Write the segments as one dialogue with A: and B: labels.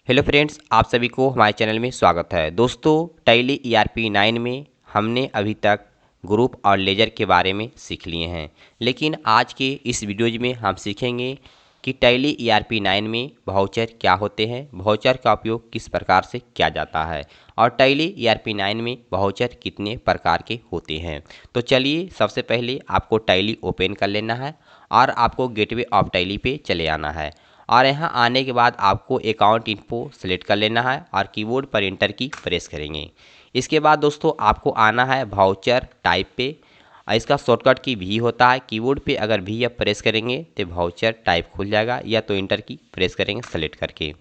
A: Hello friends, आप सभी को हमारे चैनल में स्वागत है। दोस्तों, टैली ERP 9 में हमने अभी तक ग्रुप और लेजर के बारे में सीख लिए हैं, लेकिन आज के इस वीडियोज में हम सीखेंगे कि टैली ERP 9 में वाउचर क्या होते हैं, वाउचर का उपयोग किस प्रकार से किया जाता है और टैली ERP 9 में वाउचर कितने प्रकार के होते हैं। तो चलिए, सबसे पहले आपको टैली ओपन कर लेना है और आपको गेटवे ऑफ टैली पे चले आना है और यहाँ आने के बाद आपको अकाउंट इन्फो सेलेक्ट कर लेना है और कीबोर्ड पर इंटर की प्रेस करेंगे। इसके बाद दोस्तों आपको आना है वाउचर टाइप पे और इसका शॉर्टकट की भी होता है। कीबोर्ड पे अगर भी आप प्रेस करेंगे तो वाउचर टाइप खुल जाएगा, या तो इंटर की प्रेस करेंगे सेलेक्ट करके।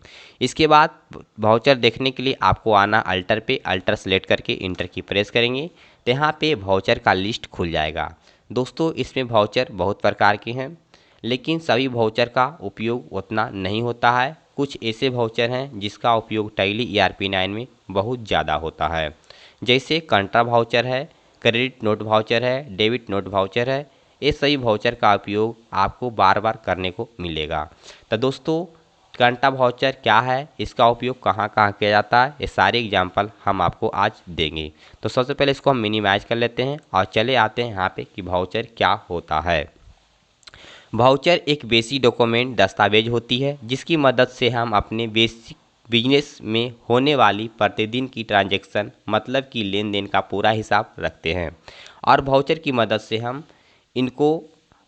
A: इसके बाद वाउचर देखने के लिए आपको आना अल्टर पे, अल्टर सेलेक्ट करके इंटर की प्रेस करेंगे तो यहाँ पे वाउचर का लिस्ट खुल जाएगा। दोस्तों, इसमें वाउचर बहुत प्रकार के हैं, लेकिन सभी वाउचर का उपयोग उतना नहीं होता है। कुछ ऐसे वाउचर हैं जिसका उपयोग टैली ERP 9 में बहुत ज़्यादा होता है, जैसे कंट्रा वाउचर है, क्रेडिट नोट वाउचर है, डेबिट नोट वाउचर है। ये सभी वाउचर का उपयोग आपको बार बार करने को मिलेगा। तो दोस्तों, कंट्रा वाउचर क्या है, इसका उपयोग कहाँ कहाँ किया जाता है, ये सारे एग्जाम्पल हम आपको आज देंगे। तो सबसे पहले इसको हम मिनिमाइज कर लेते हैं और चले आते हैं यहाँ पे कि वाउचर क्या होता है। वाउचर एक बेसिक डॉक्यूमेंट दस्तावेज होती है जिसकी मदद से हम अपने बेसिक बिजनेस में होने वाली प्रतिदिन की ट्रांजैक्शन मतलब कि लेन देन का पूरा हिसाब रखते हैं और वाउचर की मदद से हम इनको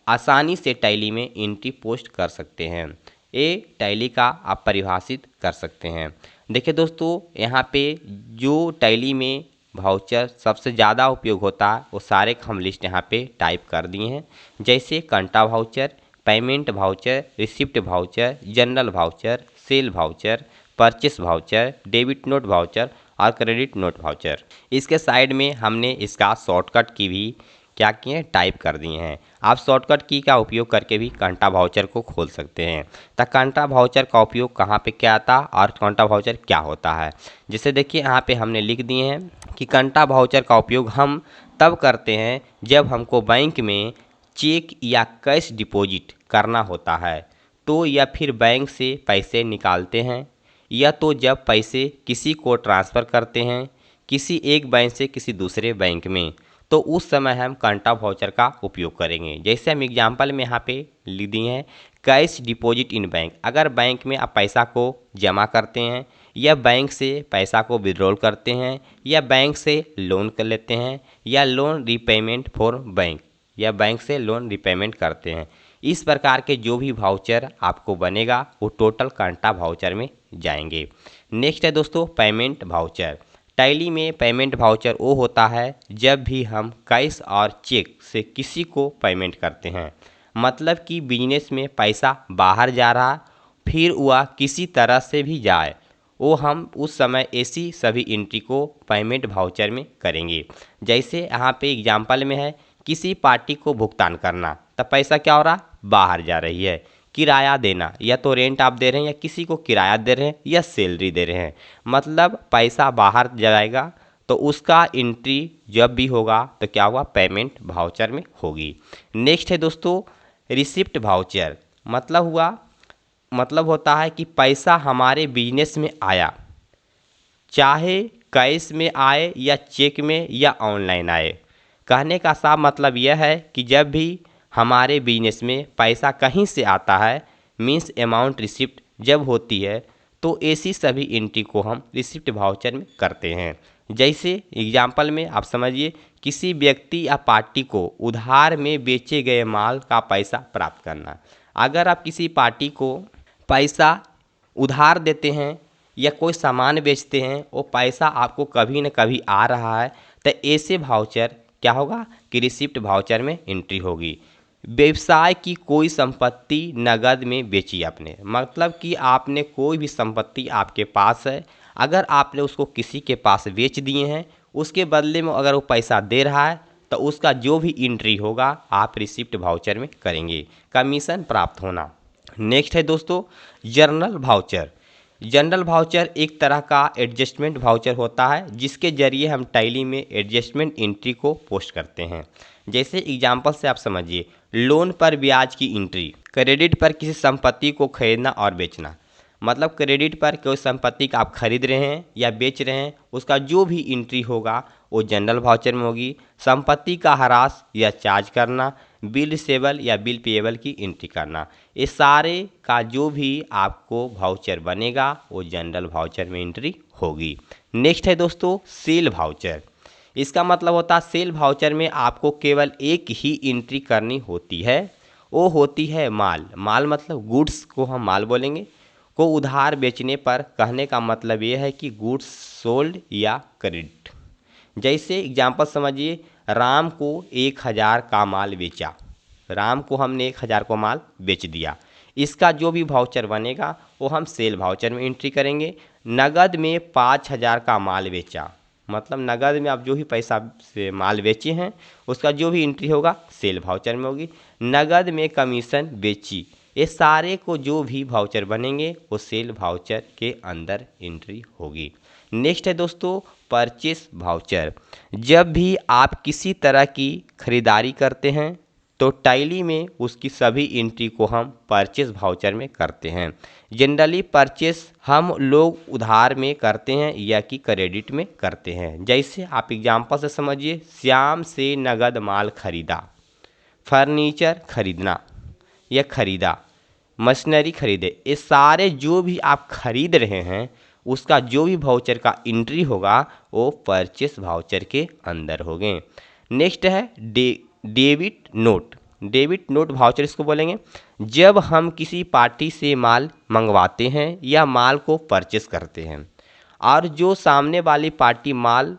A: आसानी से टैली में एंट्री पोस्ट कर सकते हैं। ये टैली का आप परिभाषित कर सकते हैं। देखिए दोस्तों, यहाँ पे जो टैली में वाउचर सबसे ज़्यादा उपयोग होता है वो सारे हम लिस्ट यहाँ पे टाइप कर दिए हैं, जैसे कंट्रा voucher, payment voucher, receipt voucher, general voucher, cell voucher, purchase voucher, debit note voucher और क्रेडिट नोट वाउचर। इसके साइड में हमने इसका शॉर्टकट की भी क्या किए हैं, टाइप कर दिए हैं। आप शॉर्टकट की का उपयोग करके भी कंट्रा वाउचर को खोल सकते हैं। तो कंट्रा वाउचर का उपयोग कहाँ पे क्या आता और कंट्रा वाउचर क्या होता है, जैसे देखिए यहाँ पे हमने लिख दिए हैं कि कंट्रा वाउचर का उपयोग हम तब करते हैं जब हमको बैंक में चेक या कैश डिपॉजिट करना होता है, तो या फिर बैंक से पैसे निकालते हैं, या तो जब पैसे किसी को ट्रांसफ़र करते हैं किसी एक बैंक से किसी दूसरे बैंक में, तो उस समय हम कंट्रा वाउचर का उपयोग करेंगे। जैसे हम एग्जांपल में यहाँ पे लिख दिए हैं, कैश डिपॉजिट इन बैंक। अगर बैंक में आप पैसा को जमा करते हैं या बैंक से पैसा को विड्रॉल करते हैं या बैंक से लोन कर लेते हैं या लोन रीपेमेंट फॉर बैंक या बैंक से लोन रीपेमेंट करते हैं, इस प्रकार के जो भी वाउचर आपको बनेगा वो टोटल कंट्रा वाउचर में जाएंगे। नेक्स्ट है दोस्तों पेमेंट वाउचर। टैली में पेमेंट वाउचर वो होता है जब भी हम कैश और चेक से किसी को पेमेंट करते हैं, मतलब कि बिजनेस में पैसा बाहर जा रहा फिर वह किसी तरह से भी जाए, वो हम उस समय ऐसी सभी एंट्री को पेमेंट वाउचर में करेंगे। जैसे यहाँ पे एग्जांपल में है किसी पार्टी को भुगतान करना, तब पैसा क्या हो रहा, बाहर जा रही है। किराया देना, या तो रेंट आप दे रहे हैं या किसी को किराया दे रहे हैं या सैलरी दे रहे हैं, मतलब पैसा बाहर जाएगा तो उसका एंट्री जब भी होगा तो क्या होगा, पेमेंट वाउचर में होगी। नेक्स्ट है दोस्तों रिसिप्ट वाउचर। मतलब होता है कि पैसा हमारे बिजनेस में आया, चाहे कैश में आए या चेक में या ऑनलाइन आए। कहने का साफ मतलब यह है कि जब भी हमारे बिजनेस में पैसा कहीं से आता है, मीन्स अमाउंट रिसिप्ट जब होती है, तो ऐसी सभी एंट्री को हम रिसिप्ट वाउचर में करते हैं। जैसे एग्जांपल में आप समझिए, किसी व्यक्ति या पार्टी को उधार में बेचे गए माल का पैसा प्राप्त करना। अगर आप किसी पार्टी को पैसा उधार देते हैं या कोई सामान बेचते हैं, वो पैसा आपको कभी न कभी आ रहा है, तो ऐसे वाउचर क्या होगा कि रिसिप्ट वाउचर में एंट्री होगी। व्यवसाय की कोई संपत्ति नगद में बेची आपने, मतलब कि आपने कोई भी संपत्ति आपके पास है, अगर आपने उसको किसी के पास बेच दिए हैं, उसके बदले में अगर वो पैसा दे रहा है, तो उसका जो भी एंट्री होगा आप रिसिप्ट वाउचर में करेंगे, कमीशन प्राप्त होना। नेक्स्ट है दोस्तों जर्नल वाउचर। जनरल वाउचर एक तरह का एडजस्टमेंट वाउचर होता है जिसके जरिए हम टैली में एडजस्टमेंट एंट्री को पोस्ट करते हैं। जैसे एग्जांपल से आप समझिए, लोन पर ब्याज की एंट्री, क्रेडिट पर किसी संपत्ति को खरीदना और बेचना, मतलब क्रेडिट पर कोई संपत्ति का आप खरीद रहे हैं या बेच रहे हैं, उसका जो भी एंट्री होगा वो जनरल वाउचर में होगी। संपत्ति का ह्रास या चार्ज करना, बिल रिसेबल या बिल पेएबल की एंट्री करना, ये सारे का जो भी आपको वाउचर बनेगा वो जनरल वाउचर में एंट्री होगी। नेक्स्ट है दोस्तों सेल वाउचर। इसका मतलब होता है सेल वाउचर में आपको केवल एक ही एंट्री करनी होती है, वो होती है माल। माल मतलब गुड्स को हम माल बोलेंगे, को उधार बेचने पर। कहने का मतलब ये है कि गुड्स सोल्ड या क्रेडिट। जैसे एग्जांपल समझिए, राम को 1000 का माल बेचा, राम को हमने 1000 को माल बेच दिया, इसका जो भी वाउचर बनेगा वो हम सेल वाउचर में एंट्री करेंगे। नगद में 5000 का माल बेचा, मतलब नगद में आप जो भी पैसा से माल बेचे हैं उसका जो भी एंट्री होगा सेल वाउचर में होगी। नगद में कमीशन बेची, ये सारे को जो भी वाउचर बनेंगे वो सेल वाउचर के अंदर एंट्री होगी। नेक्स्ट है दोस्तों परचेस वाउचर। जब भी आप किसी तरह की खरीदारी करते हैं तो टैली में उसकी सभी एंट्री को हम परचेस वाउचर में करते हैं। जनरली परचेस हम लोग उधार में करते हैं या कि क्रेडिट में करते हैं। जैसे आप एग्जांपल से समझिए, श्याम से नगद माल खरीदा, फर्नीचर खरीदना या खरीदा, मशीनरी खरीदे, ये सारे जो भी आप खरीद रहे हैं उसका जो भी वाउचर का एंट्री होगा वो परचेस वाउचर के अंदर होंगे। नेक्स्ट है debit note. Debit note voucher इसको बोलेंगे। जब हम किसी पार्टी से माल मंगवाते हैं या माल को परचेस करते हैं और जो सामने वाली पार्टी माल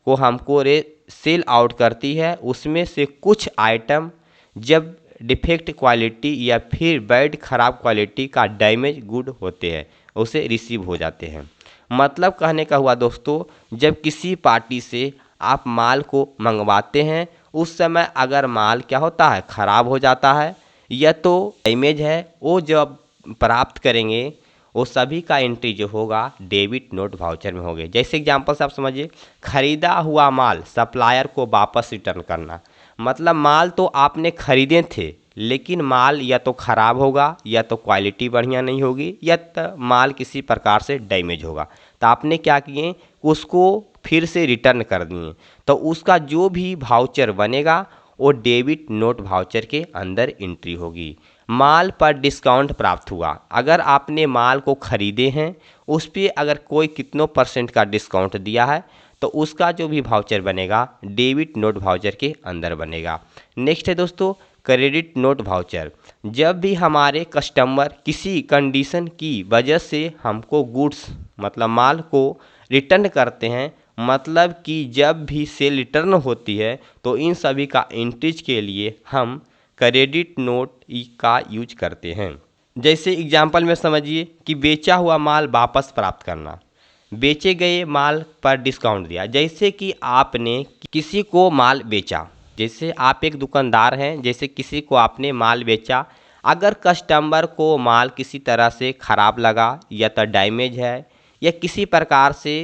A: को हमको सेल आउट करती है, उसमें से कुछ आइटम जब डिफेक्ट क्वालिटी या फिर बैड खराब क्वालिटी का डैमेज गुड होते हैं उसे रिसीव हो जाते हैं। मतलब कहने का हुआ दोस्तों, जब किसी पार्टी से आप माल को मंगवाते हैं उस समय अगर माल क्या होता है ख़राब हो जाता है या तो डैमेज है, वो जब प्राप्त करेंगे वो सभी का एंट्री जो होगा डेबिट नोट वाउचर में होंगे। जैसे एग्जांपल से आप समझिए, खरीदा हुआ माल सप्लायर को वापस रिटर्न करना, मतलब माल तो आपने खरीदे थे लेकिन माल या तो ख़राब होगा या तो क्वालिटी बढ़िया नहीं होगी या तो माल किसी प्रकार से डैमेज होगा, तो आपने क्या किए उसको फिर से रिटर्न कर दिए, तो उसका जो भी वाउचर बनेगा वो डेबिट नोट वाउचर के अंदर एंट्री होगी। माल पर डिस्काउंट प्राप्त हुआ, अगर आपने माल को खरीदे हैं उस पर अगर कोई कितनों % का डिस्काउंट दिया है तो उसका जो भी वाउचर बनेगा डेबिट नोट वाउचर के अंदर बनेगा। नेक्स्ट है दोस्तों क्रेडिट नोट वाउचर। जब भी हमारे कस्टमर किसी कंडीशन की वजह से हमको गुड्स मतलब माल को रिटर्न करते हैं, मतलब कि जब भी सेल रिटर्न होती है तो इन सभी का एंट्रीज के लिए हम क्रेडिट नोट का यूज करते हैं। जैसे एग्जांपल में समझिए कि बेचा हुआ माल वापस प्राप्त करना, बेचे गए माल पर डिस्काउंट दिया। जैसे कि आपने किसी को माल बेचा, जैसे आप एक दुकानदार हैं, जैसे किसी को आपने माल बेचा, अगर कस्टमर को माल किसी तरह से ख़राब लगा या तो डैमेज है या किसी प्रकार से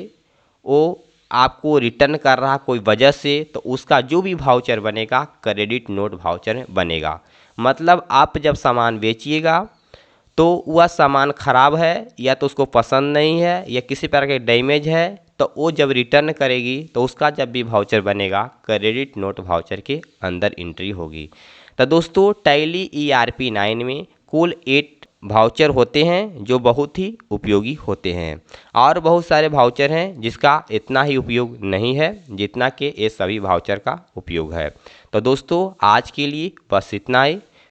A: वो आपको रिटर्न कर रहा कोई वजह से, तो उसका जो भी वाउचर बनेगा क्रेडिट नोट वाउचर बनेगा। मतलब आप जब सामान बेचिएगा तो वह सामान ख़राब है या तो उसको पसंद नहीं है या किसी प्रकार के डैमेज है, तो वो जब रिटर्न करेगी तो उसका जब भी वाउचर बनेगा क्रेडिट नोट वाउचर के अंदर एंट्री होगी। तो दोस्तों टैली ERP 9 में कुल 8 वाउचर होते हैं जो बहुत ही उपयोगी होते हैं, और बहुत सारे वाउचर हैं जिसका इतना ही उपयोग नहीं है जितना कि ये सभी वाउचर का उपयोग है। तो दोस्तों आज के लिए बस इतना ही।